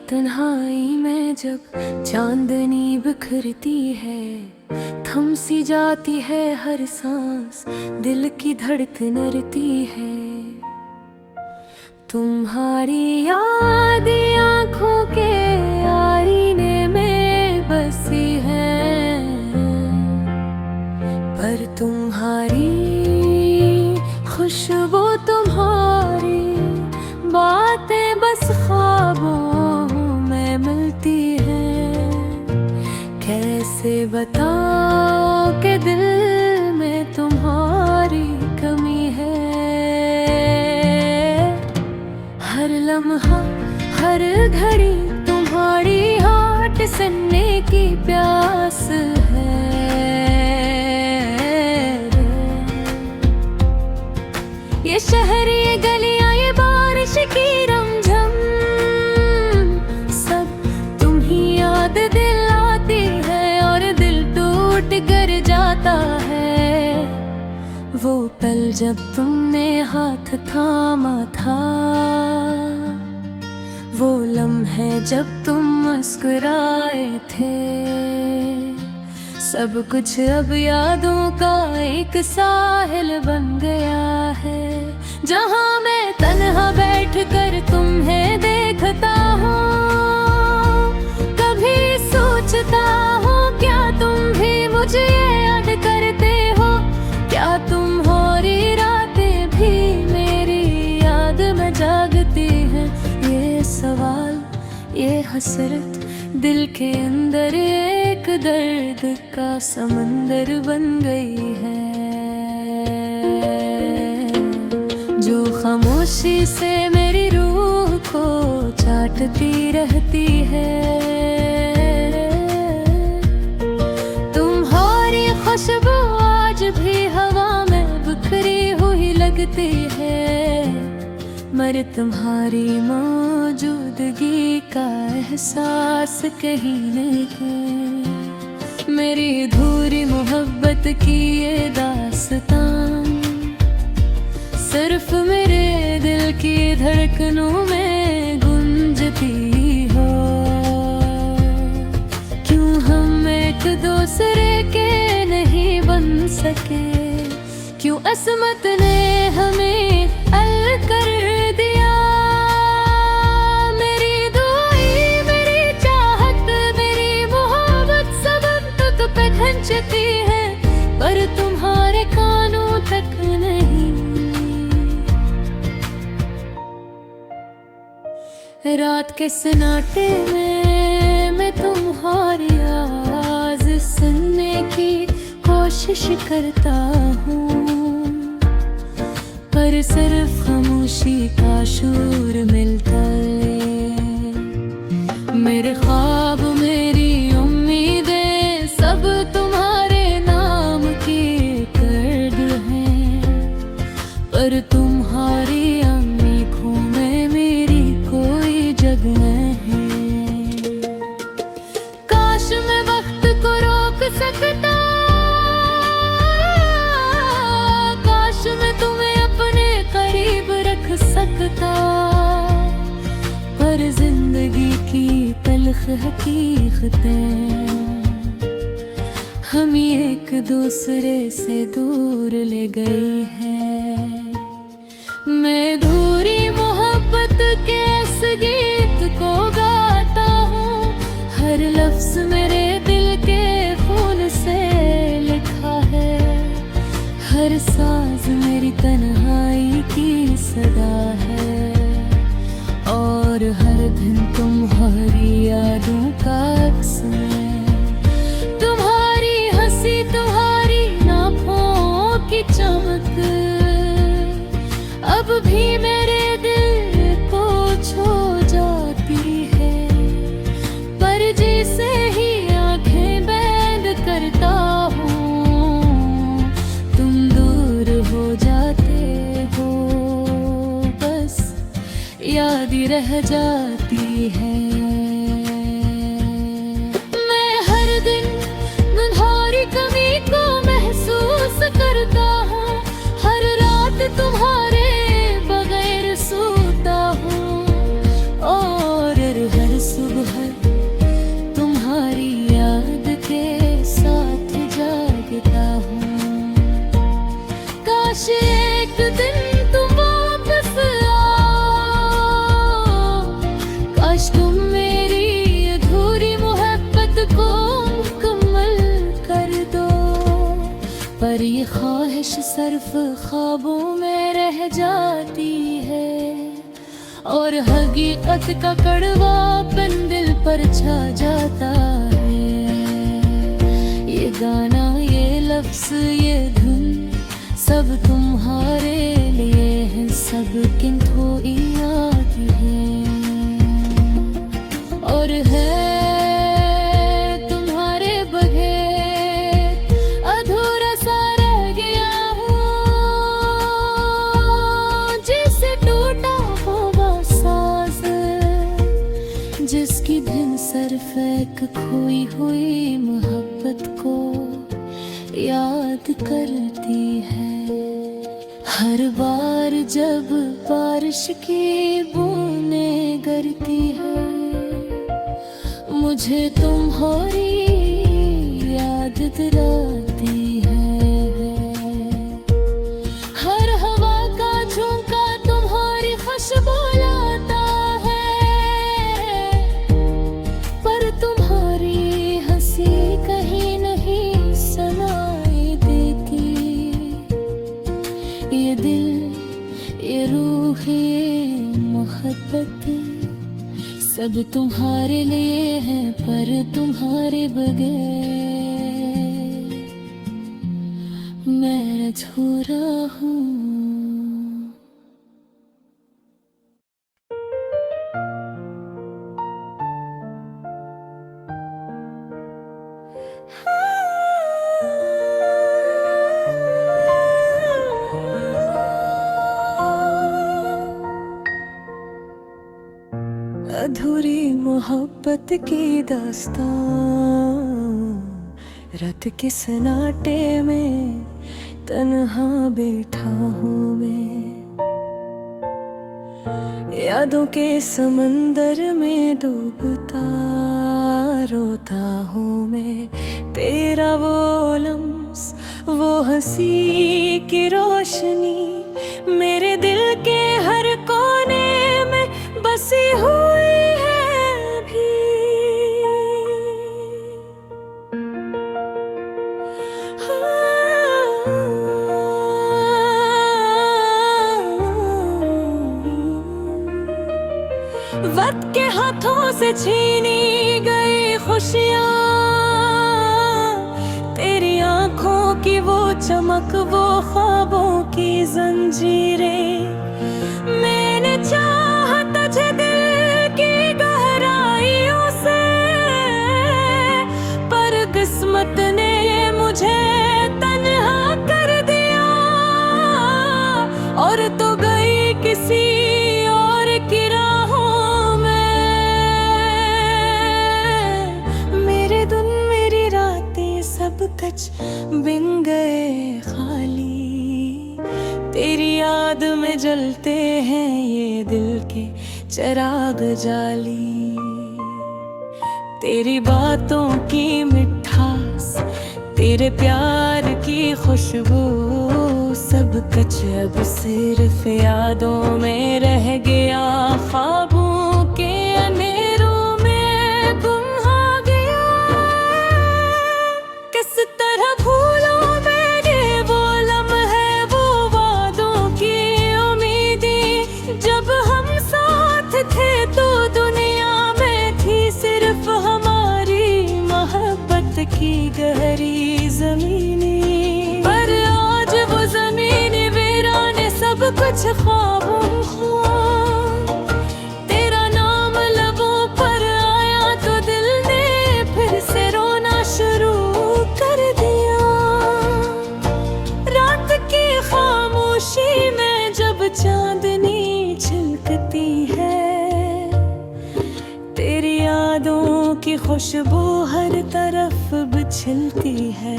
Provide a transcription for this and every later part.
तन्हाई में जब चांदनी बिखरती है, थम सी जाती है हर सांस, दिल की धड़कन रहती है। तुम्हारी याद आँखों के आईने में बसी है, पर तुम्हारी खुशबू, तुम्हारी बातें बस ख्वाबों में मिलती हैं। कैसे बताओ कि दिल में तुम्हारी कमी है। हर लम्हा, हर घड़ी तुम्हारी होठ सुनने की प्यास है। ये शहर, ये गलियां, ये बारिश की रमझम, सब तुम ही याद दिलाती है और दिल टूट कर जाता है। वो पल जब तुमने हाथ थामा था, वो लम्हे जब तुम मुस्कुराए थे, सब कुछ अब यादों का एक साहिल बन गया है। जहाँ मैं तन्हा बैठ कर तुम्हें देखता हूँ, कभी सोचता हूँ क्या तुम भी मुझे याद करते हो। क्या तुम्हारी रातें भी मेरी याद में जागती हैं। ये सवाल, ये हसरत दिल के अंदर एक दर्द का समंदर बन गई है, जो खामोशी से मेरी रूह को चाटती रहती है। तुम्हारी खुशबू आज भी हवा में बिखरी हुई लगती है, मगर तुम्हारी मौजूदगी का एहसास कहीं नहीं। मेरी अधूरी मोहब्बत की ये दास्तान सिर्फ मेरे दिल की धड़कनों में गूंजती हो। क्यों हम एक दूसरे के नहीं बन सके, क्यों असमत ने हमें अलग कर दिया। मेरी दुआएं, मेरी चाहत, मेरी मोहब्बत सब तुझ पे खंचती है, पर तुम्हारे कानों तक नहीं। रात के सन्नाटे में मैं तुम्हारी आवाज सुनने की कोशिश करता हूँ, पर सिर्फ खामोशी का शोर मिलता है। मेरे ख्वाब, मेरी उम्मीदें सब तुम्हारे नाम की कर्द हैं, पर तुम्हारी आँखों में मेरी कोई जगह है। काश मैं वक्त को रोक सकता, काश मैं तुम्हें अपने करीब रख सकता, पर जिंदगी की तल्ख हकीकतें हम एक दूसरे से दूर ले गई है। मैं अधूरी मोहब्बत के इस गीत को गाता हूँ, हर लफ्ज मेरे दिल के खून से लिखा है, हर साज मेरी तन्हाई की सदा है, और हर दिन तुम्हारी यादों का अक्स है। तुम्हारी हंसी, तुम्हारी आँखों की चमक अब भी मेरे दिल को छू जाती है, पर जैसे ही आंखें बंद करता हूँ, तुम दूर हो जाते हो, बस याद ही रह जाती है। मैं हर दिन तुम्हारी कमी को महसूस करता हूँ, हर रात तुम्हारे बगैर सोता हूँ, और हर सिर्फ ख्वाबों में रह जाती है, और हकीकत का कड़वापन दिल पर छा जाता है। ये गाना, ये लफ्ज़, ये धुन सब तुम्हारे लिए है, सब किंतु याद है। और है तुम्हारे बगैर अधूरा सा रह गया हूँ, जिससे टूटा होगा सांस, जिसकी धुन सिर्फ एक खोई हुई मोहब्बत को याद करती है। हर बार जब बारिश की बूंदें गिरती है, मुझे तुम्हारी याद दिलाती है। हर हवा का झोंका तुम्हारी खुशबू लाता है, पर तुम्हारी हंसी कहीं नहीं सुनाई देती। ये दिल, ये रूह, ये मोहब्बत सब तुम्हारे लिए है, पर तुम्हारे बगैर मैं अधूरा हूँ। अधूरी मोहब्बत की दास्तां, रात के सन्नाटे में तन्हा बैठा हूँ मैं। यादों के समंदर में डूबता रोता हूँ मैं। तेरा वो लम्स, वो हंसी की रोशनी मेरे दिल के हर कोने में बसी हुई है अभी। वक्त के हाथों से छीनी गई खुशियाँ, तेरी आंखों की वो चमक, वो ख्वाबों की जंजीरें। मैंने चाहा तुझे दिल की गहराइयों से, पर किस्मत ने मुझे तन्हा कर दिया, और तो गई किसी और की राहों में। मेरे दिन, मेरी रातें सब कच बिन गए खाली, तेरी याद में जलते हैं ये दिल के चिराग जाली। तेरी बातों की मिठास, तेरे प्यार की खुशबू सब कुछ अब सिर्फ यादों में रह गया। ख्वाबों के अंधेरों में गुम हो गया। किस तरह भूलों मैंने वो लम्हे, वो वादों की उम्मीदें। जब हम साथ थे तो दुनिया में थी सिर्फ हमारी मोहब्बत की गहरी ज़मीनी। पर आज वो ज़मीनी वीराने सब कुछ ख्वाबों हुआ। तेरा नाम लबों पर आया तो दिल ने फिर से रोना शुरू कर दिया। रात की खामोशी में जब चांदनी छिलकती है, तेरी यादों की खुशबू हर तरफ बिछलती है।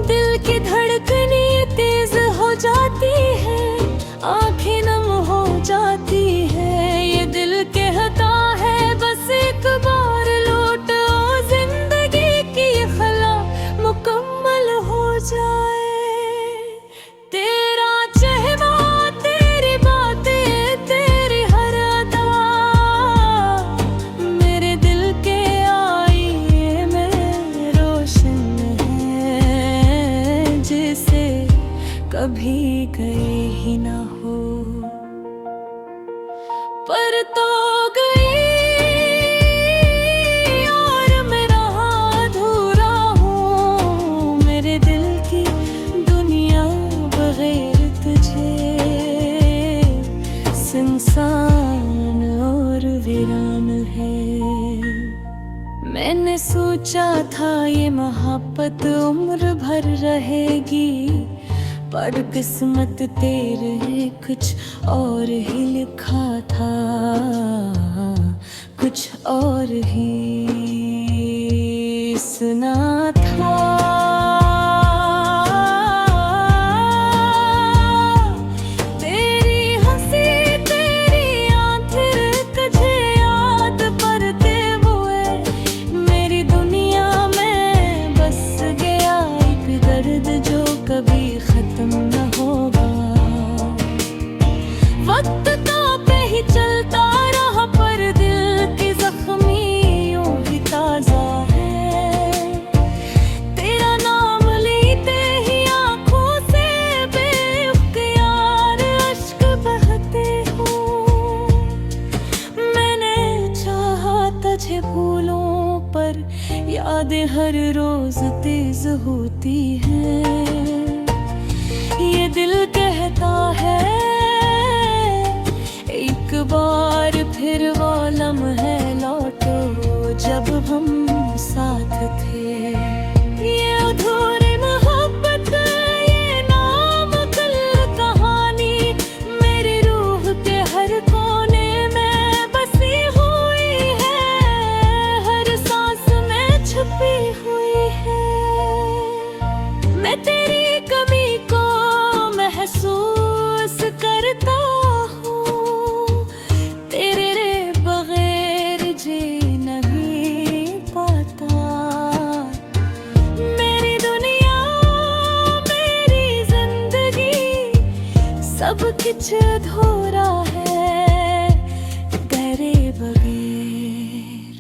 दिल की धड़कनें तेज हो जाती है, आंखें नम हो जाती है। ये दिल कहता है बस एक बार लौट आओ, जिंदगी की खला मुकम्मल हो जाए। तेरा चेहरा, तेरी बातें, तेरी हर अदा मेरे दिल के आईने में रोशन है। मैंने सोचा था ये मोहब्बत उम्र भर रहेगी, पर किस्मत तेरे कुछ और ही लिखा था, कुछ और ही सुना था। कभी खत्म न होगा, वक्त तो पे ही चलता रहा, पर दिल की जख्मियों भी ताजा है। तेरा नाम लेते ही आंखों से बेख्तियार अश्क बहते हो। मैंने चाहा तुझे भूलूं, पर यादें हर रोज तेज होती हैं। ये दिल कहता है एक बार फिर वो लम्हे लौटो जब हम साथ थे। ये अधूरी मोहब्बत, ये नामुकम्मल कहानी, मेरी रूह के हर कोने में बसी हुई है, हर सांस में छुपी हुई है। मैं तेरी कमी को महसूस करता हूँ, तेरे बगैर जी नहीं पाता। मेरी दुनिया, मेरी जिंदगी, सब कुछ अधूरा है तेरे बगैर।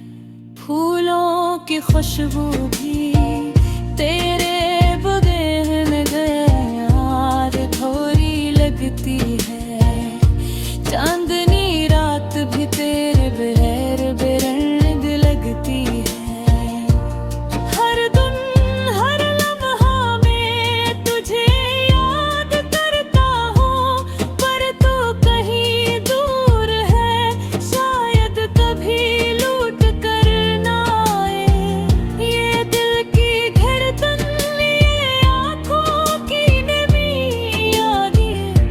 फूलों की खुशबू भी तेरे लगती है, चांदनी रात भी तेरे बगैर बेरंग लगती है। हर दिन हर लम्हा में तुझे याद करता हूँ, पर तू कहीं दूर है, शायद कभी लौट कर ना आए। ये दिल की धड़कन, ये आँखों की नमी,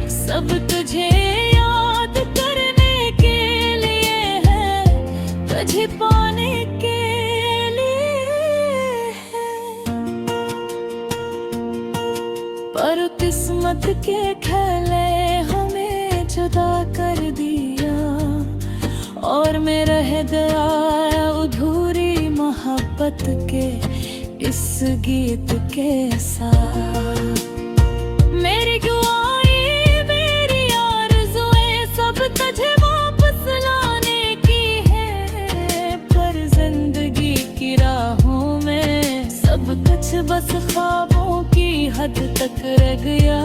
सब तुझे याद करने के लिए है, तुझे पाने के लिए है। पर किस्मत के खेले हमें जुदा कर दिया, और मैं रह गया अधूरी मोहब्बत के इस गीत के साथ। मेरी तुझे वापस लाने की है, पर जिंदगी की राहों में सब कुछ बस ख्वाबों की हद तक रह गया।